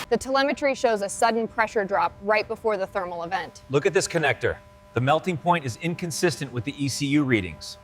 The telemetry shows a sudden pressure drop right before the thermal event. Look at this connector. The melting point is inconsistent with the ECU readings.